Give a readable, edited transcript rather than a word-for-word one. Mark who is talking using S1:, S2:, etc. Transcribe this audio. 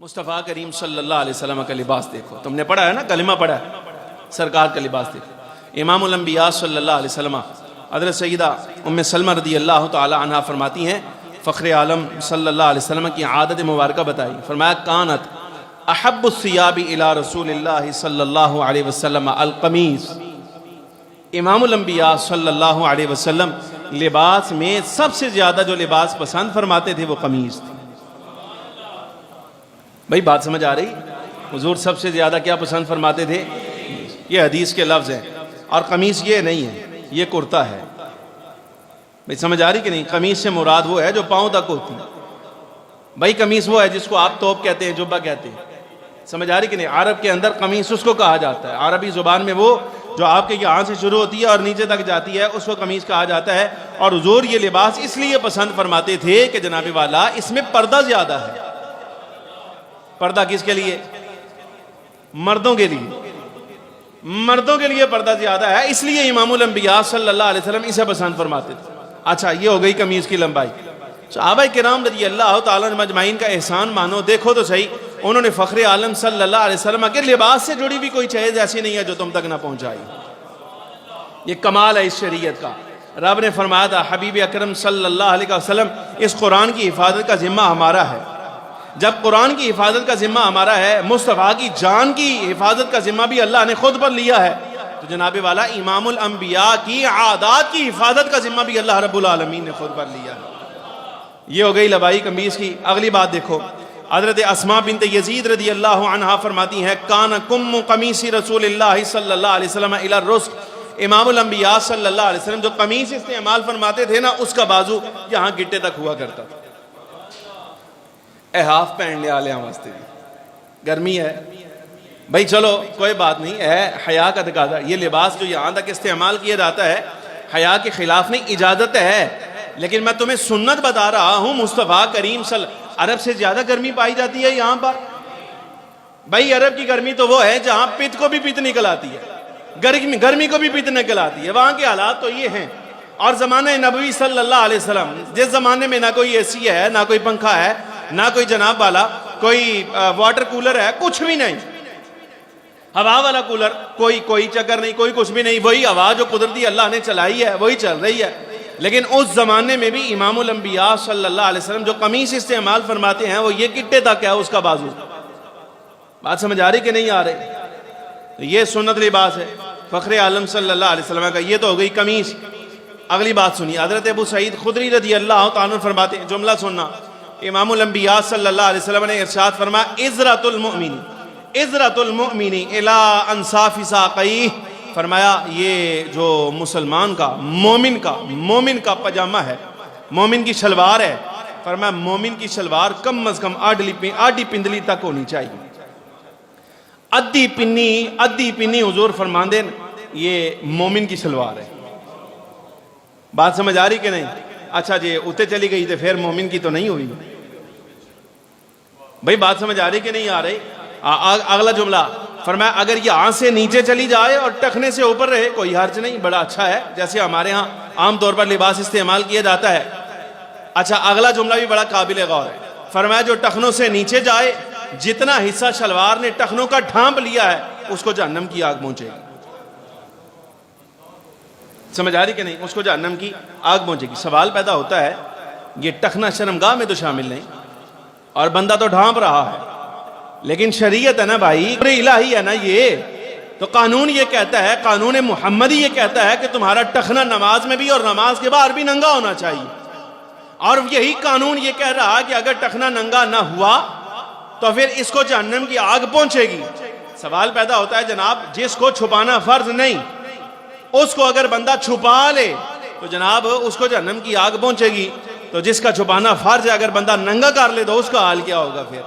S1: مصطفیٰ کریم صلی اللہ علیہ وسلم کا لباس دیکھو. تم نے پڑھا ہے نا، کلمہ پڑھا ہے، سرکار کا لباس دیکھو. امام الانبیاء صلی اللہ علیہ وسلم حضرت سیدہ ام سلمہ رضی اللہ تعالی عنہا فرماتی ہیں، فخر عالم صلی اللہ علیہ وسلم کی عادت مبارکہ بتائی. فرمایا کانت احب الثیاب الی رسول اللہ صلی اللہ علیہ وسلم القمیص. امام الانبیاء صلی اللہ علیہ وسلم لباس میں سب سے زیادہ جو لباس پسند فرماتے تھے وہ قمیص تھی. بھائی بات سمجھ آ رہی؟ حضور سب سے زیادہ کیا پسند فرماتے تھے؟ یہ حدیث کے لفظ ہیں. اور قمیص یہ نہیں ہے، یہ کرتا ہے. بھائی سمجھ آ رہی کہ نہیں؟ قمیص سے مراد وہ ہے جو پاؤں تک ہوتی ہے. بھائی قمیص وہ ہے جس کو آپ توپ کہتے ہیں، جبہ کہتے ہیں. سمجھ آ رہی کہ نہیں؟ عرب کے اندر قمیص اس کو کہا جاتا ہے. عربی زبان میں وہ جو آپ کے یہاں سے شروع ہوتی ہے اور نیچے تک جاتی ہے اس کو قمیص کہا جاتا ہے. اور حضور یہ لباس اس لیے پسند فرماتے تھے کہ جناب والا اس میں پردہ زیادہ ہے. پردہ کس کے لیے؟ مردوں کے لیے. مردوں کے لیے پردہ زیادہ ہے، اس لیے امام الانبیاء صلی اللہ علیہ وسلم اسے پسند فرماتے تھے. اچھا یہ ہو گئی قمیص کی لمبائی. صحابہ کرام رضی اللہ تعالیٰ مجمعین کا احسان مانو. دیکھو تو صحیح، انہوں نے فخر عالم صلی اللہ علیہ وسلم کے لباس سے جڑی بھی کوئی چیز ایسی نہیں ہے جو تم تک نہ پہنچائی. یہ کمال ہے اس شریعت کا. رب نے فرمایا تھا حبیب اکرم صلی اللہ علیہ وسلم اس قرآن کی حفاظت کا ذمہ ہمارا ہے. جب قرآن کی حفاظت کا ذمہ ہمارا ہے، مصطفیٰ کی جان کی حفاظت کا ذمہ بھی اللہ نے خود پر لیا ہے، تو جناب والا امام الانبیاء کی عادات کی حفاظت کا ذمہ بھی اللہ رب العالمین نے خود پر لیا ہے. یہ ہو گئی لبائی قمیص کی. اگلی بات دیکھو، حضرت اسماء بنت یزید رضی اللہ عنہا فرماتی ہیں کان کم قمیص رسول اللہ صلی اللہ علیہ وسلم الی الرسغ. امام الانبیاء صلی اللہ علیہ وسلم جو قمیص استعمال فرماتے تھے نا، اس کا بازو یہاں گٹے تک ہوا کرتا تھا. ہاف پہن لیا لے واسطے گرمی ہے. بھائی چلو کوئی بات نہیں ہے، حیا کا تقاضا. یہ لباس جو یہاں تک استعمال کیا جاتا ہے حیا کے خلاف نہیں، اجازت ہے. لیکن میں تمہیں سنت بتا رہا ہوں. مصطفیٰ کریم عرب سے زیادہ گرمی پائی جاتی ہے یہاں پر. بھائی عرب کی گرمی تو وہ ہے جہاں پت کو بھی پت نکل آتی ہے، گرمی کو بھی پت نکل آتی ہے. وہاں کے حالات تو یہ ہیں. اور زمانہ نبوی صلی اللہ علیہ وسلم جس زمانے میں نہ کوئی اے سی ہے، نہ کوئی پنکھا ہے، نہ کوئی جناب والا کوئی واٹر کولر ہے، کچھ بھی نہیں. ہوا والا کولر کوئی چکر نہیں، کوئی کچھ بھی نہیں. وہی ہوا جو قدرتی اللہ نے چلائی ہے وہی چل رہی ہے. لیکن اس زمانے میں بھی امام الانبیاء صلی اللہ علیہ وسلم جو قمیص استعمال فرماتے ہیں وہ یہ گٹے تک ہے اس کا بازو. بات سمجھ آ رہی کہ نہیں آ رہی؟ یہ سنت لباس ہے فخر عالم صلی اللہ علیہ وسلم کا. یہ تو ہو گئی قمیص. اگلی بات سنیے، حضرت ابو سعید خدری رضی اللہ تعالیٰ عنہ فرماتے ہیں، جملہ سننا، امام الانبیاء صلی اللہ علیہ وسلم نے ارشاد فرمایا عزرت المؤمن الی انصاف ساقیہ. فرمایا یہ جو مسلمان کا مومن کا پجامہ ہے، مومن کی شلوار ہے، فرمایا مومن کی شلوار کم از کم آدھی پندلی تک ہونی چاہیے. ادھی پنی حضور فرماندے یہ مومن کی شلوار ہے. بات سمجھ آ رہی کہ نہیں؟ اچھا جی اتنے چلی گئی تو پھر مومن کی تو نہیں ہوئی. بھائی بات سمجھ آ رہی کہ نہیں آ رہی؟ اگلا جملہ فرمایا اگر یہاں سے نیچے چلی جائے اور ٹخنے سے اوپر رہے کوئی حرج نہیں، بڑا اچھا ہے، جیسے ہمارے ہاں عام طور پر لباس استعمال کیا جاتا ہے. اچھا اگلا جملہ بھی بڑا قابل غور ہے. فرمایا جو ٹخنوں سے نیچے جائے، جتنا حصہ شلوار نے ٹخنوں کا ڈھانپ لیا ہے اس کو جہنم کی آگ پہنچے گی. سمجھ آ رہی کہ نہیں؟ اس کو جہنم کی آگ پہنچے گی. سوال پیدا ہوتا ہے یہ ٹخنا شرمگاہ میں تو شامل نہیں اور بندہ تو ڈھانپ رہا ہے، لیکن شریعت ہے نا بھائی، الہی ہے نا یہ تو. قانون یہ کہتا ہے، قانون محمدی یہ کہتا ہے کہ تمہارا ٹخنا نماز میں بھی اور نماز کے باہر بھی ننگا ہونا چاہیے. اور یہی قانون یہ کہہ رہا کہ اگر ٹخنا ننگا نہ ہوا تو پھر اس کو جہنم کی آگ پہنچے گی. سوال پیدا ہوتا ہے جناب جس کو چھپانا فرض نہیں اس کو اگر بندہ چھپا لے تو جناب اس کو جہنم کی آگ پہنچے گی. تو جس کا چھپانا فرض ہے اگر بندہ ننگا کر لے تو اس کا حال کیا ہوگا پھر؟